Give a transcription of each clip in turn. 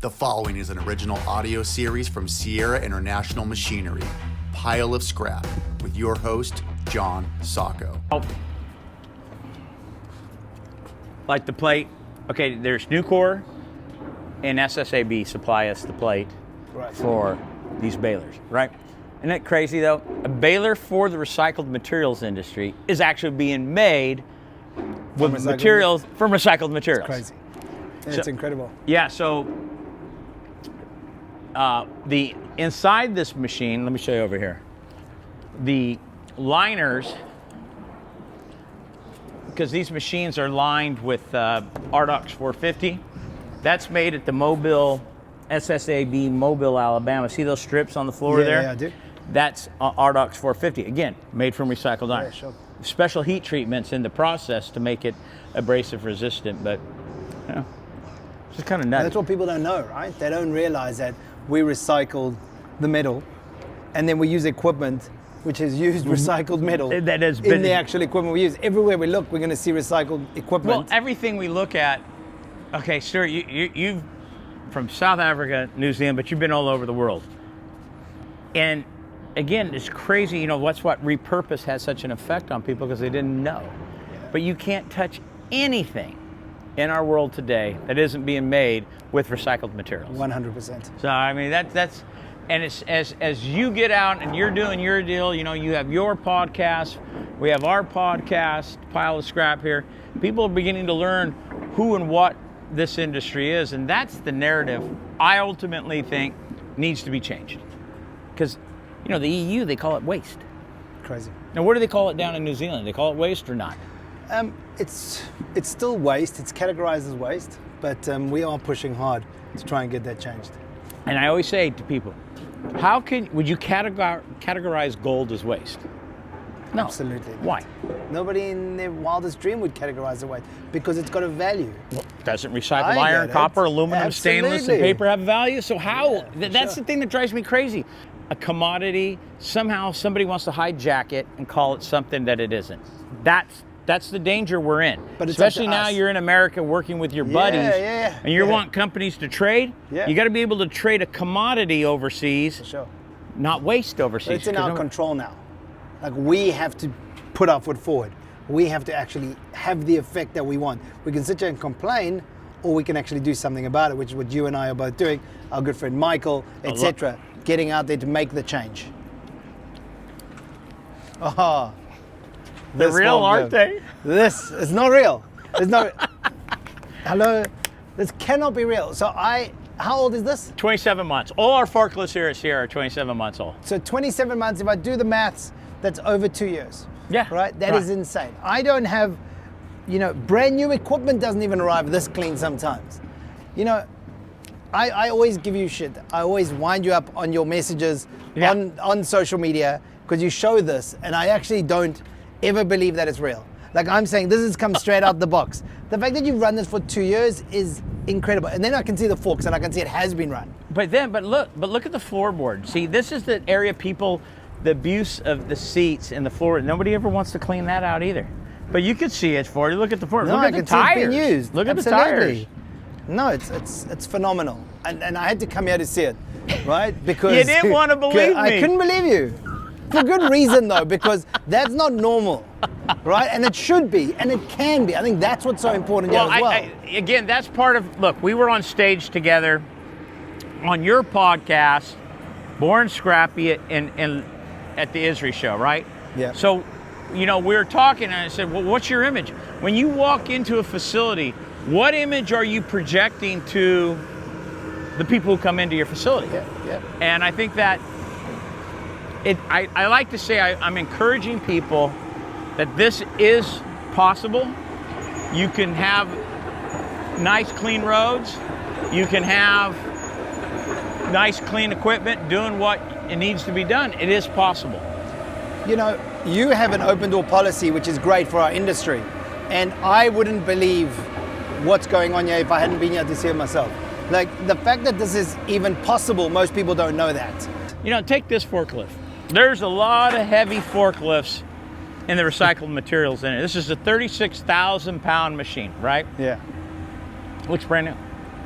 The following is an original audio series from Sierra International Machinery, Pile of Scrap, with your host, John Sacco. Like the plate, okay, there's Nucor and SSAB supply us the plate for these balers, right? Isn't that crazy though? A baler for the recycled materials industry is actually being made with materials from recycled materials. It's crazy. Yeah, it's incredible. Yeah, so the inside this machine, let me show you over here. The liners, because these machines are lined with Ardox 450. That's made at the Mobile, SSAB, Mobile, Alabama. See those strips on the floor there? Yeah, I do. That's Ardox 450. Again, made from recycled iron. Yeah, sure. Special heat treatments in the process to make it abrasive resistant, but you know, it's just kind of nuts. That's what people don't know, right? They don't realize that we recycled the metal and then we use equipment which has used recycled metal that has in the actual equipment we use. Everywhere we look, we're going to see recycled equipment. Well, everything we look at, okay, Stuart, you've from South Africa, New Zealand, but you've been all over the world. And again, it's crazy, you know, what repurpose has such an effect on people because they didn't know. Yeah. But you can't touch anything in our world today that isn't being made with recycled materials. 100%. So I mean that's, and it's as you get out and you're doing your deal, you know, you have your podcast, we have our podcast, Pile of Scrap here. People are beginning to learn who and what this industry is, and that's the narrative I ultimately think needs to be changed. Because, you know, the EU, they call it waste. Crazy. Now, what do they call it down in New Zealand? They call it waste or not? It's still waste. It's categorized as waste, but we are pushing hard to try and get that changed. And I always say to people, would you categorize gold as waste? No. Absolutely not. Why? Nobody in their wildest dream would categorize it waste because it's got a value. Well, doesn't recycled iron, copper, aluminum, stainless, and paper have value? So how? Yeah, that's the thing that drives me crazy. A commodity, somehow somebody wants to hijack it and call it something that it isn't. That's the danger we're in. But especially now you're in America working with your buddies and you want companies to trade. Yeah. You got to be able to trade a commodity overseas, for sure, not waste overseas. But it's in our control now. Like, we have to put our foot forward. We have to actually have the effect that we want. We can sit here and complain, or we can actually do something about it, which is what you and I are both doing. Our good friend Michael, etc., getting out there to make the change. Oh, they're real, aren't they? This is not real. It's not. Hello, this cannot be real. So how old is this? 27 months. All our forklifts here at Sierra are 27 months old. So 27 months, if I do the maths, that's over 2 years. Yeah. Right? That is insane. I don't have, you know, brand new equipment doesn't even arrive this clean sometimes. You know, I always give you shit. I always wind you up on your messages on social media because you show this, and I actually don't ever believe that it's real. Like, I'm saying, this has come straight out the box. The fact that you've run this for 2 years is incredible. And then I can see the forks and I can see it has been run. But look at the floorboard. See, this is the area the abuse of the seats and the floor. Nobody ever wants to clean that out either. But you could see it for you. Look at the floor. No, look at the tires. It's been used. Look at the tires. No, it's phenomenal. And I had to come here to see it, right? Because you didn't want to believe me. I couldn't believe you. For good reason though, because that's not normal, right? And it should be, and it can be. I think that's what's so important here as well. Again, that's part of, look, we were on stage together on your podcast, Born Scrappy at the ISRI show, right? Yeah. So, you know, we were talking and I said, well, what's your image? When you walk into a facility, what image are you projecting to the people who come into your facility? Yeah. And I think that I like to say I'm encouraging people that this is possible. You can have nice, clean roads. You can have nice, clean equipment doing what it needs to be done. It is possible. You know, you have an open door policy, which is great for our industry. And I wouldn't believe what's going on here if I hadn't been here to see it myself. Like, the fact that this is even possible, most people don't know that. You know, take this forklift. There's a lot of heavy forklifts in the recycled materials in it. This is a 36,000 pound machine, right? Yeah. Looks brand new.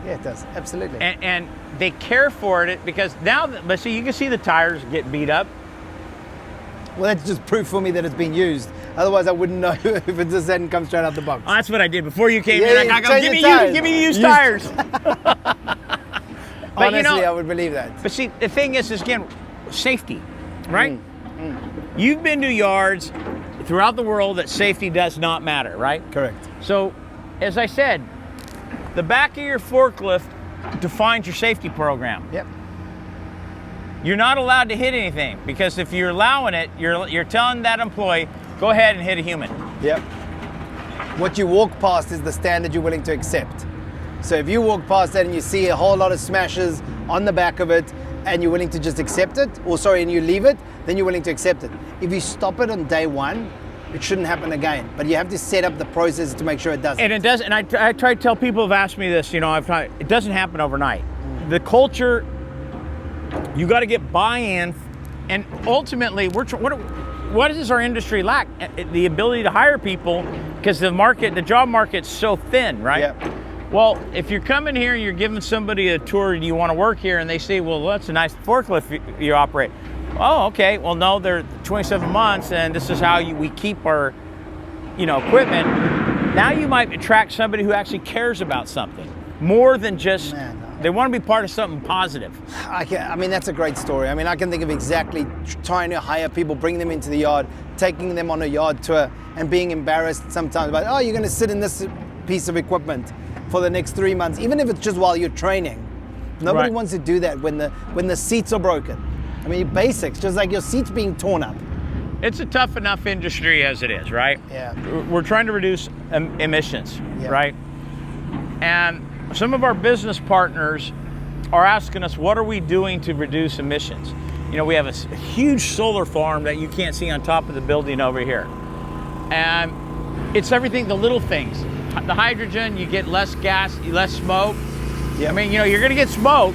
Yeah, it does. Absolutely. And they care for it because now, but see, you can see the tires get beat up. Well, that's just proof for me that it's been used. Otherwise, I wouldn't know if it just hadn't come straight out the box. Oh, that's what I did before you came Yeah, in. I go, change give me used the tires. But Honestly, I would believe that. But see, the thing is again, safety, right? You've been to yards throughout the world that safety does not matter, right? Correct. So, as I said, the back of your forklift defines your safety program. Yep. You're not allowed to hit anything because if you're allowing it, you're telling that employee, go ahead and hit a human. Yep. What you walk past is the standard you're willing to accept. So if you walk past that and you see a whole lot of smashes on the back of it and you're willing to just accept it, and you leave it, then you're willing to accept it. If you stop it on day one, it shouldn't happen again. But you have to set up the process to make sure it doesn't. And it does. And I try to tell people who've asked me this. It doesn't happen overnight. The culture, you got to get buy-in, and ultimately, what does our industry lack? The ability to hire people, because the job market's so thin, right? Yep. Well, if you're coming here and you're giving somebody a tour, do you want to work here? And they say, well, that's a nice forklift you operate. Oh, okay. Well, no, they're 27 months, and this is how we keep our, equipment. Now you might attract somebody who actually cares about something more than just. They want to be part of something positive. I mean, that's a great story. I mean, I can think of exactly trying to hire people, bring them into the yard, taking them on a yard tour, and being embarrassed sometimes about, oh, you're going to sit in this piece of equipment for the next 3 months, even if it's just while you're training. Nobody wants to do that when the seats are broken. I mean, basics, just like your seats being torn up. It's a tough enough industry as it is, right? Yeah. We're trying to reduce emissions, Yeah. right? And some of our business partners are asking us, what are we doing to reduce emissions? We have a huge solar farm that you can't see on top of the building over here. And it's everything, the little things. The hydrogen, you get less gas, less smoke. Yeah. I mean, you're going to get smoke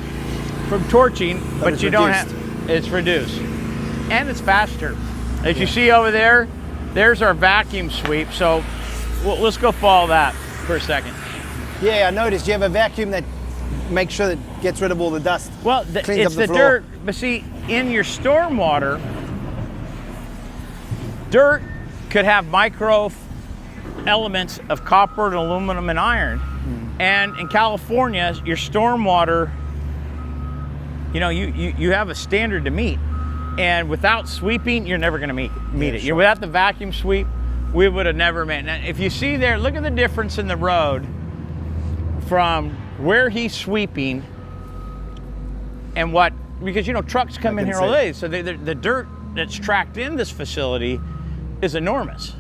from torching, but you don't have, it's reduced. And it's faster. As you see over there, there's our vacuum sweep. So let's go follow that for a second. Yeah, I noticed you have a vacuum that makes sure that gets rid of all the dust. Well, it's the dirt. But see, in your stormwater, dirt could have micro elements of copper and aluminum and iron. And in California, your stormwater, you have a standard to meet. And without sweeping, you're never going to meet it. Sure. Without the vacuum sweep, we would have never made it. Now, if you see there, look at the difference in the road from where he's sweeping and because trucks come in here all day, so the dirt that's tracked in this facility is enormous.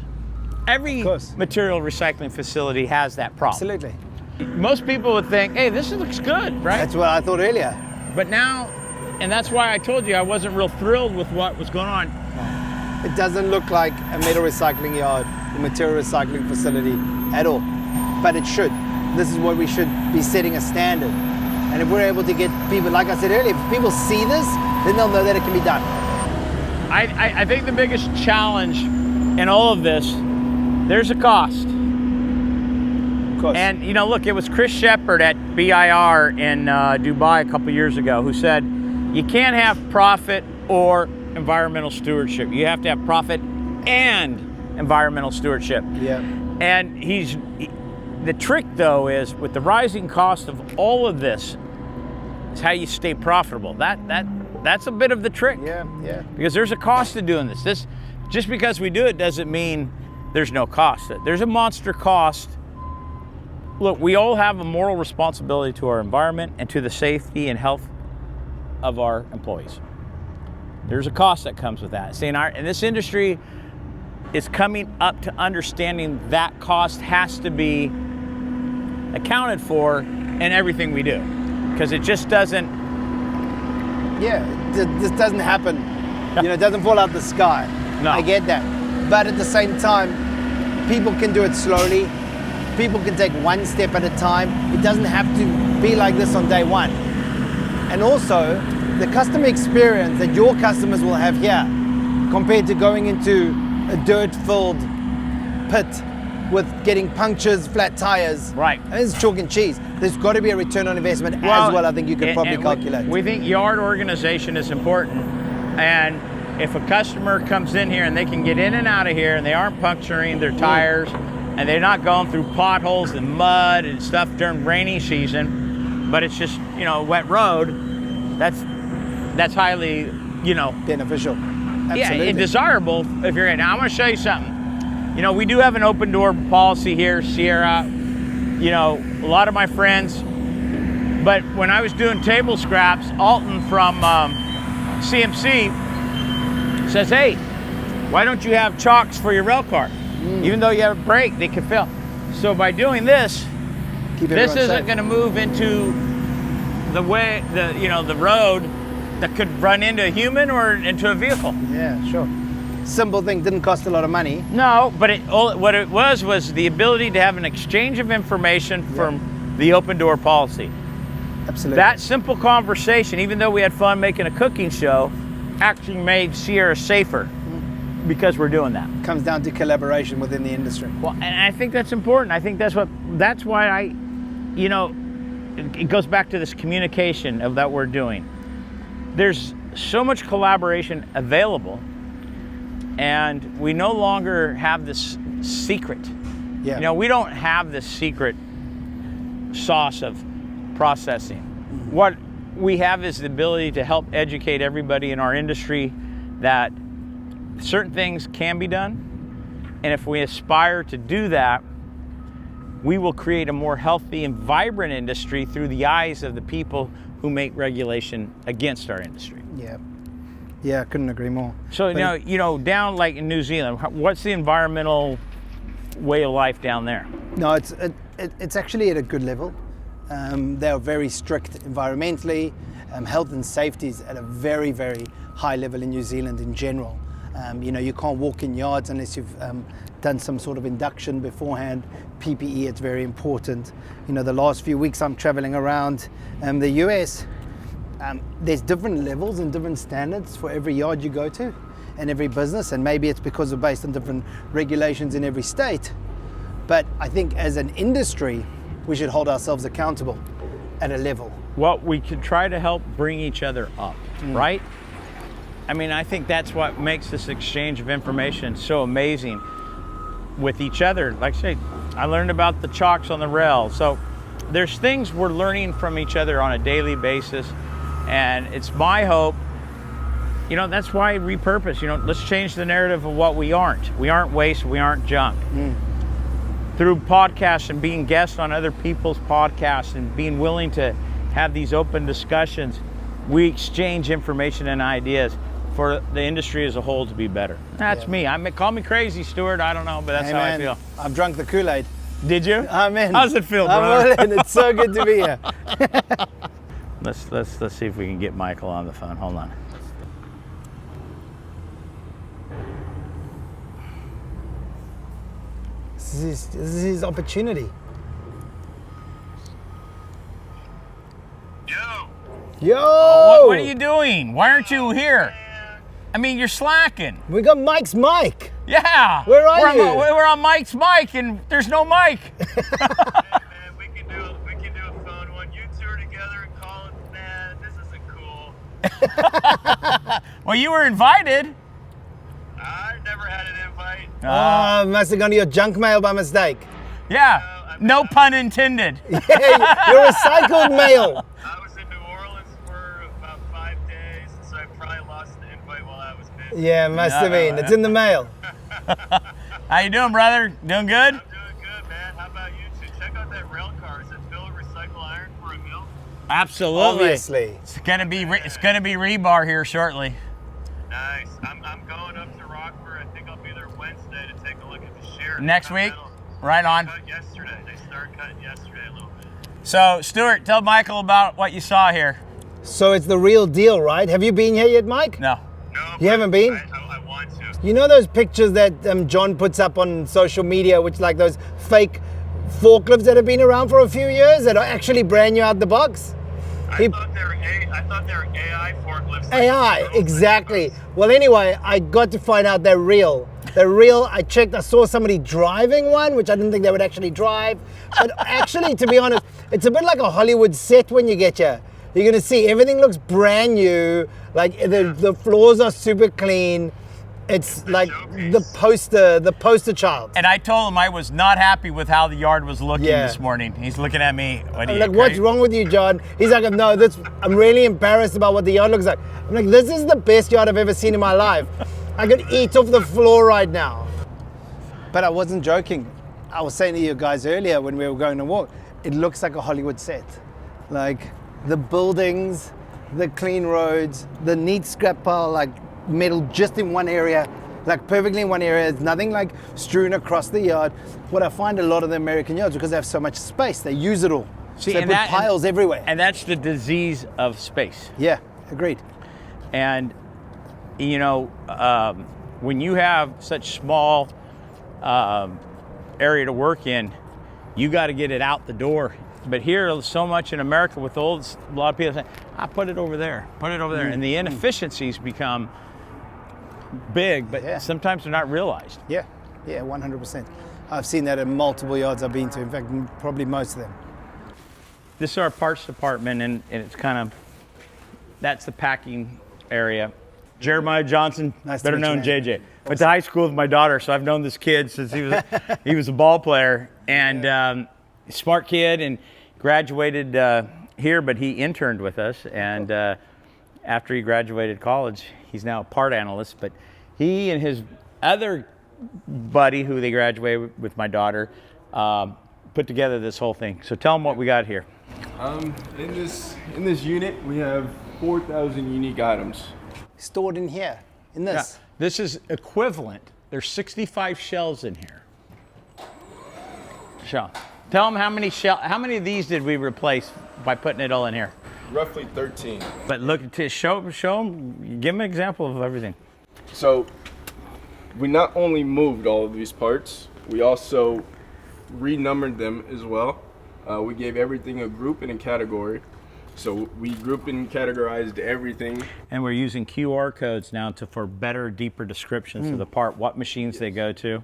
Every material recycling facility has that problem. Absolutely. Most people would think, hey, this looks good, right? That's what I thought earlier. But now, and that's why I told you I wasn't real thrilled with what was going on. It doesn't look like a metal recycling yard, a material recycling facility at all, but it should. This is what we should be setting a standard. And if we're able to get people, like I said earlier, if people see this, then they'll know that it can be done. I think the biggest challenge in all of this, there's a cost. Of course. And look, it was Chris Shepard at BIR in Dubai a couple years ago who said, you can't have profit or environmental stewardship. You have to have profit and environmental stewardship. Yeah. And the trick though is with the rising cost of all of this is how you stay profitable. That's a bit of the trick. Yeah. Because there's a cost to doing this. Just because we do it doesn't mean there's no cost. There's a monster cost. Look, we all have a moral responsibility to our environment and to the safety and health of our employees. There's a cost that comes with that. See, in this industry is coming up to understanding that cost has to be accounted for in everything we do, because it just doesn't. Yeah, this doesn't happen. It doesn't fall out the sky. No. I get that, but at the same time, people can do it slowly. People can take one step at a time. It doesn't have to be like this on day one. And also, the customer experience that your customers will have here compared to going into a dirt-filled pit with getting punctures, flat tires. Right. And it's chalk and cheese. There's got to be a return on investment as well. I think you could probably calculate. We think yard organization is important, and if a customer comes in here and they can get in and out of here and they aren't puncturing their tires and they're not going through potholes and mud and stuff during rainy season, but it's just, you know, a wet road, that's highly, you know, beneficial. Absolutely. Yeah, and desirable if you're in. Now, I'm going to show you something. You know, we do have an open door policy here, Sierra. You know, a lot of my friends, but when I was doing table scraps, Alton from CMC says, hey, why don't you have chocks for your rail car? Even though you have a brake, they can fail. So by doing this, this isn't going to move into the way, the road that could run into a human or into a vehicle. Yeah, sure. Simple thing, didn't cost a lot of money. No, but what it was the ability to have an exchange of information from the open door policy. Absolutely. That simple conversation, even though we had fun making a cooking show, actually made Sierra safer because we're doing that. Comes down to collaboration within the industry. Well, and I think that's important. I think that's why it goes back to this communication of that we're doing. There's so much collaboration available, and we no longer have this secret. Yeah. You know, we don't have this secret sauce of processing. What we have is the ability to help educate everybody in our industry that certain things can be done, and if we aspire to do that, we will create a more healthy and vibrant industry through the eyes of the people who make regulation against our industry. Yeah, I couldn't agree more. So now, down like in New Zealand, what's the environmental way of life down there? No, it's actually at a good level. They are very strict environmentally. Health and safety is at a very, very high level in New Zealand in general. You can't walk in yards unless you've done some sort of induction beforehand. PPE, it's very important. The last few weeks I'm traveling around the US, there's different levels and different standards for every yard you go to and every business, and maybe it's because of based on different regulations in every state. But I think as an industry, we should hold ourselves accountable at a level. Well, we can try to help bring each other up, right? I mean, I think that's what makes this exchange of information so amazing with each other. Like I say, I learned about the chocks on the rail. So there's things we're learning from each other on a daily basis. And it's my hope, that's why repurpose, let's change the narrative of what we aren't. We aren't waste, we aren't junk. Through podcasts and being guests on other people's podcasts and being willing to have these open discussions, we exchange information and ideas for the industry as a whole to be better. That's me. Call me crazy, Stuart. I don't know, but that's how I feel. I've drunk the Kool-Aid. Did you? I'm in. How's it feel, brother? I'm in. It's so good to be here. Let's see if we can get Michael on the phone. Hold on. This is his opportunity. Yo! Oh, what are you doing? Why aren't you here? I mean, you're slacking. We got Mike's mic. Yeah. Where are you? We're on Mike's mic, and there's no mic. We can do a phone one. You two are together and call it. Man, this isn't cool. Well, you were invited. I never had an invite. Must have gone to your junk mail by mistake. Yeah. No pun intended. Yeah, your recycled mail. I was in New Orleans for about 5 days, so I probably lost the invite while I was busy. Yeah, must have been. It's in the mail. How you doing, brother? Doing good? I'm doing good, man. How about you two? Check out that rail car. Is it filled with recycled iron for a mill? Absolutely. Obviously. It's gonna be rebar here shortly. Nice. I'm going up to Rockford. I think I'll be there Wednesday to take a look at the shear. Next week? Right on. Cut yesterday. They started cutting yesterday a little bit. So, Stuart, tell Michael about what you saw here. So it's the real deal, right? Have you been here yet, Mike? No. No. You haven't been? I want to. You know those pictures that John puts up on social media, which like those fake forklifts that have been around for a few years that are actually brand new out the box? I thought they were AI forklifts. AI, exactly. Well, anyway, I got to find out they're real. They're real. I checked. I saw somebody driving one, which I didn't think they would actually drive. But actually, to be honest, it's a bit like a Hollywood set when you get here. You're gonna see everything looks brand new. Like the floors are super clean. It's like the poster child. And I told him I was not happy with how the yard was looking this morning. He's looking at me. What's wrong with you, John? He's like, no, I'm really embarrassed about what the yard looks like. I'm like, this is the best yard I've ever seen in my life. I could eat off the floor right now. But I wasn't joking. I was saying to you guys earlier when we were going to walk, it looks like a Hollywood set. Like the buildings, the clean roads, the neat scrap pile, like metal just in one area, like perfectly in one area. There's nothing like strewn across the yard. What I find a lot of the American yards, because they have so much space, they use it all. See, so they put piles everywhere. And that's the disease of space. Yeah, agreed. And, you know, when you have such small area to work in, you got to get it out the door. But here, so much in America with a lot of people say, put it over there, put it over there. And the inefficiencies become big, but sometimes they're not realized. Yeah, 100%. I've seen that in multiple yards I've been to. In fact, probably most of them. This is our parts department, and it's kind of, that's the packing area. Jeremiah Johnson, better known JJ. Went to high school with my daughter, so I've known this kid since he was a ball player, and smart kid, and graduated here, but he interned with us, and after he graduated college, he's now a part analyst, but he and his other buddy who they graduated with my daughter put together this whole thing. So tell them what we got here. In this unit, we have 4,000 unique items. Stored in here, in this? Yeah, this is equivalent. There's 65 shells in here. Sean, tell them how many of these did we replace by putting it all in here? Roughly 13. But look, to show them, give them an example of everything. So we not only moved all of these parts, we also renumbered them as well. We gave everything a group and a category. So we grouped and categorized everything. And we're using QR codes now for better, deeper descriptions of the part, what machines they go to.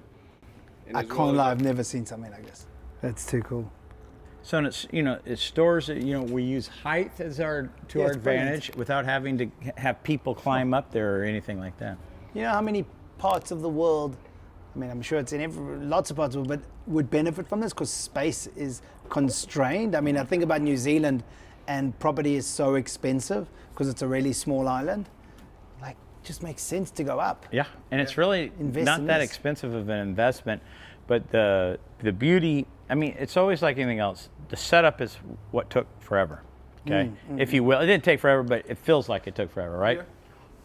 I can't lie, I've never seen something like this. That's too cool. So it's, it stores, we use height as our advantage without having to have people climb up there or anything like that. You know how many parts of the world, I mean, I'm sure it's in lots of parts of the world, but would benefit from this because space is constrained. I mean, I think about New Zealand and property is so expensive because it's a really small island. Like, just makes sense to go up. Yeah, and it's really not that expensive of an investment, but the beauty, I mean, it's always like anything else. The setup is what took forever, okay? If you will. It didn't take forever, but it feels like it took forever, right? Yeah.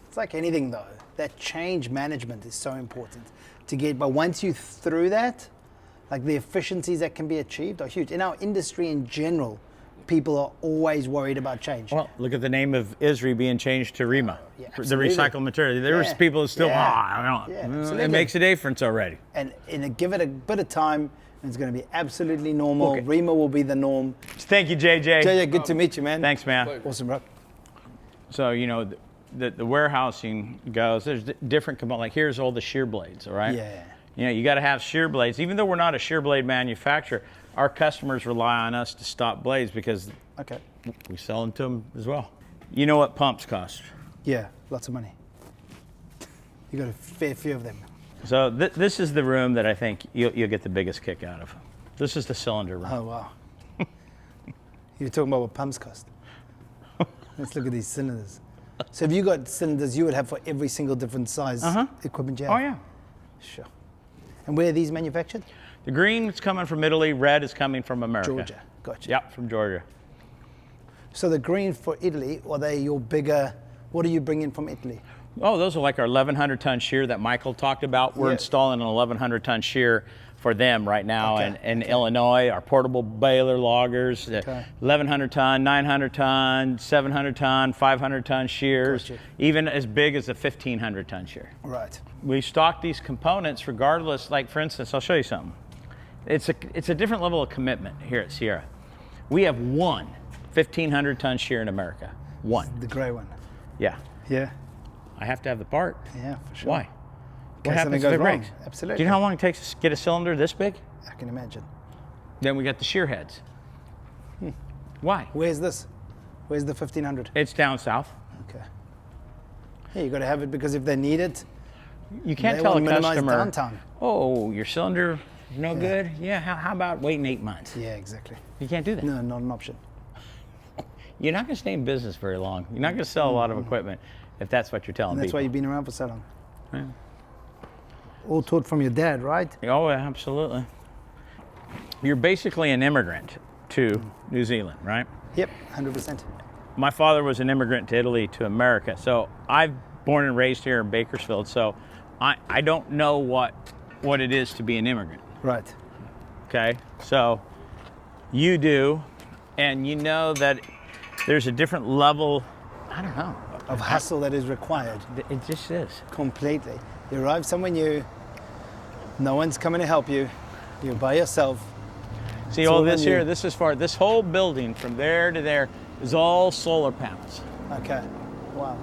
It's like anything though. That change management is so important to get, but once you're through that, like the efficiencies that can be achieved are huge. In our industry in general, people are always worried about change. Well, look at the name of ISRI being changed to REMA, the absolutely. recycled material. There's people who still, it makes a difference already. And give it a bit of time, and it's going to be absolutely normal. Okay. REMA will be the norm. Thank you, JJ. JJ, good to meet you, man. Thanks, man. Awesome, bro. So, the warehousing goes, there's different components. Like here's all the shear blades, all right? Yeah. You got to have shear blades. Even though we're not a shear blade manufacturer, our customers rely on us to stop blades because we sell them to them as well. You know what pumps cost? Yeah, lots of money. You got a fair few of them. So this is the room that I think you'll get the biggest kick out of. This is the cylinder room. Oh, wow. You're talking about what pumps cost. Let's look at these cylinders. So have you got cylinders you would have for every single different size equipment you have? Oh, yeah. Sure. And where are these manufactured? The green is coming from Italy, red is coming from America. Georgia, gotcha. Yep, from Georgia. So the green for Italy, are they your bigger, what do you bring in from Italy? Oh, those are like our 1,100-ton shear that Michael talked about. We're installing an 1,100-ton shear for them right now in Illinois, our portable baler loggers, 1,100-ton, 900-ton, 700-ton, 500-ton shears, even as big as a 1,500-ton shear. Right. We stock these components regardless, like for instance, I'll show you something. It's a different level of commitment here at Sierra. We have one 1,500-ton shear in America. One. The gray one. Yeah. Yeah. I have to have the part. Yeah, for sure. Why? What happens something if goes it wrong. breaks? Absolutely. Do you know how long it takes to get a cylinder this big? I can imagine. Then we got the shear heads. Why? Where's this? Where's the 1500? It's down south. Okay. Yeah, you got to have it because if they need it, You can't they tell will a minimize customer, downtime. oh, your cylinder no good? Yeah, how about waiting 8 months? Yeah, exactly. You can't do that. No, not an option. You're not going to stay in business very long. You're not going to sell a lot of equipment if that's what you're telling And that's people. why you've been around for so long. Yeah. All taught from your dad, right? Oh, absolutely. You're basically an immigrant to New Zealand, right? Yep, 100%. My father was an immigrant to Italy, to America. So I've born and raised here in Bakersfield. So I don't know what it is to be an immigrant. Right. Okay. So you do, and you know that there's a different level, I don't know. Of hustle that is required. It just is. Completely. You arrive somewhere new, no one's coming to help you, you're by yourself. See, It's all all this on you. here, this whole building from there to there is all solar panels. Okay. Wow.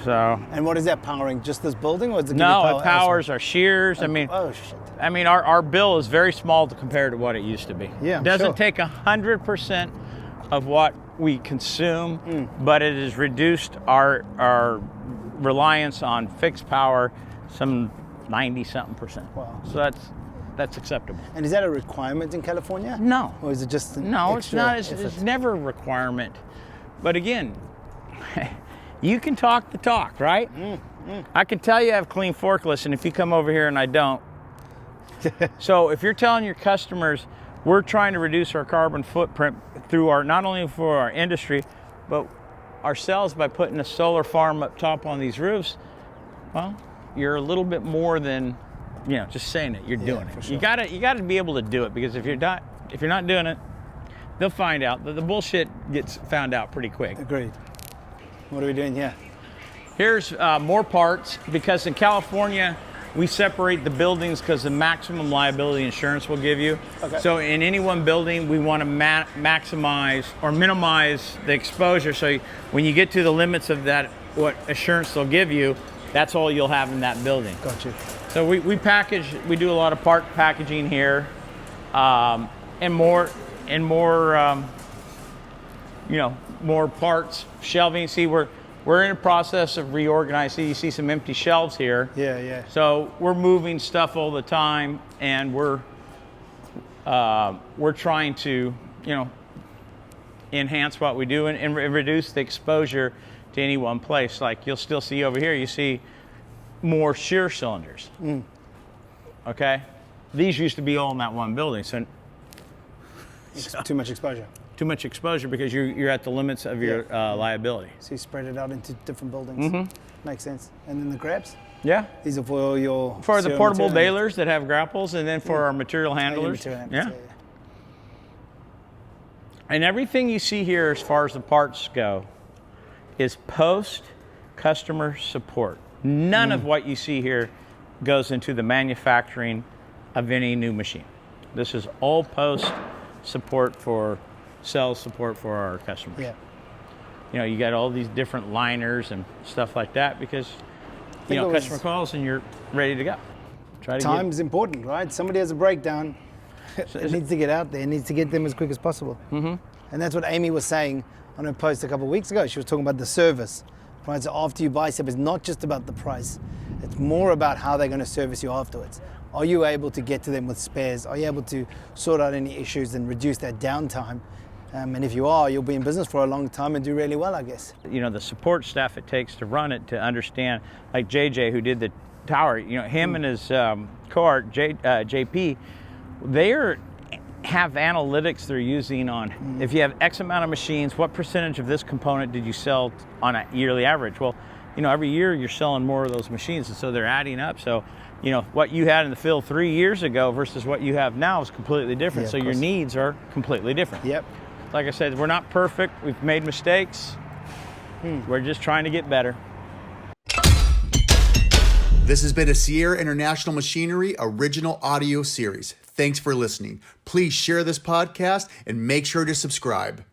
So And what is that powering? Just this building, or is it? no, giving it powers our shears. I mean, Oh shit. our bill is very small compared to what it used to be. Yeah, it doesn't sure. take 100% of what we consume, but it has reduced our reliance on fixed power some 90-something%. Wow. So that's acceptable. And is that a requirement in California? No. Or is it just an No, it's extra not. It's effort? never a requirement. But again, you can talk the talk, right? I can tell you I have clean forklifts, and if you come over here and I don't. So if you're telling your customers we're trying to reduce our carbon footprint through not only for our industry, but ourselves by putting a solar farm up top on these roofs, well, you're a little bit more than, just saying it. You're doing it. for sure. You gotta be able to do it, because if you're not doing it, they'll find out. The bullshit gets found out pretty quick. Agreed. What are we doing here? Here's more parts, because in California, we separate the buildings because the maximum liability insurance will give you. Okay. So in any one building, we want to maximize or minimize the exposure. So when you get to the limits of that, what assurance they'll give you, that's all you'll have in that building. Got you. So we package, we do a lot of part packaging here, and more, more parts, shelving. See, we're in a process of reorganizing. You see some empty shelves here. Yeah. So we're moving stuff all the time, and we're trying to, enhance what we do and reduce the exposure to any one place. Like you'll still see over here, you see more shear cylinders. Okay, these used to be all in that one building, so It's too much exposure. too much exposure because you're at the limits of your liability. So you spread it out into different buildings. Makes sense. And then the grabs? Yeah. These are for your For the zero portable material- balers that have grapples, and then for our material Oh, your handlers. material handlers, Yeah. And everything you see here as far as the parts go is post customer support. None of what you see here goes into the manufacturing of any new machine. This is all post support for sales support for our customers. Yeah. You got all these different liners and stuff like that because it was- customer calls and you're ready to go. Try to Time's important, right? Somebody has a breakdown. It needs to get out there. It needs to get them as quick as possible. And that's what Amy was saying on her post a couple of weeks ago. She was talking about the service. Right? So after you buy stuff, it's not just about the price. It's more about how they're going to service you afterwards. Are you able to get to them with spares? Are you able to sort out any issues and reduce that downtime? And if you are, you'll be in business for a long time and do really well, I guess. the support staff it takes to run it, to understand, like JJ, who did the tower, him and his cohort, JP, they have analytics they're using on if you have X amount of machines, what percentage of this component did you sell on a yearly average? Well, every year you're selling more of those machines, and so they're adding up. So, what you had in the field 3 years ago versus what you have now is completely different. Yeah, so of your course. needs are completely different. Yep. Like I said, we're not perfect. We've made mistakes. We're just trying to get better. This has been a Sierra International Machinery original audio series. Thanks for listening. Please share this podcast and make sure to subscribe.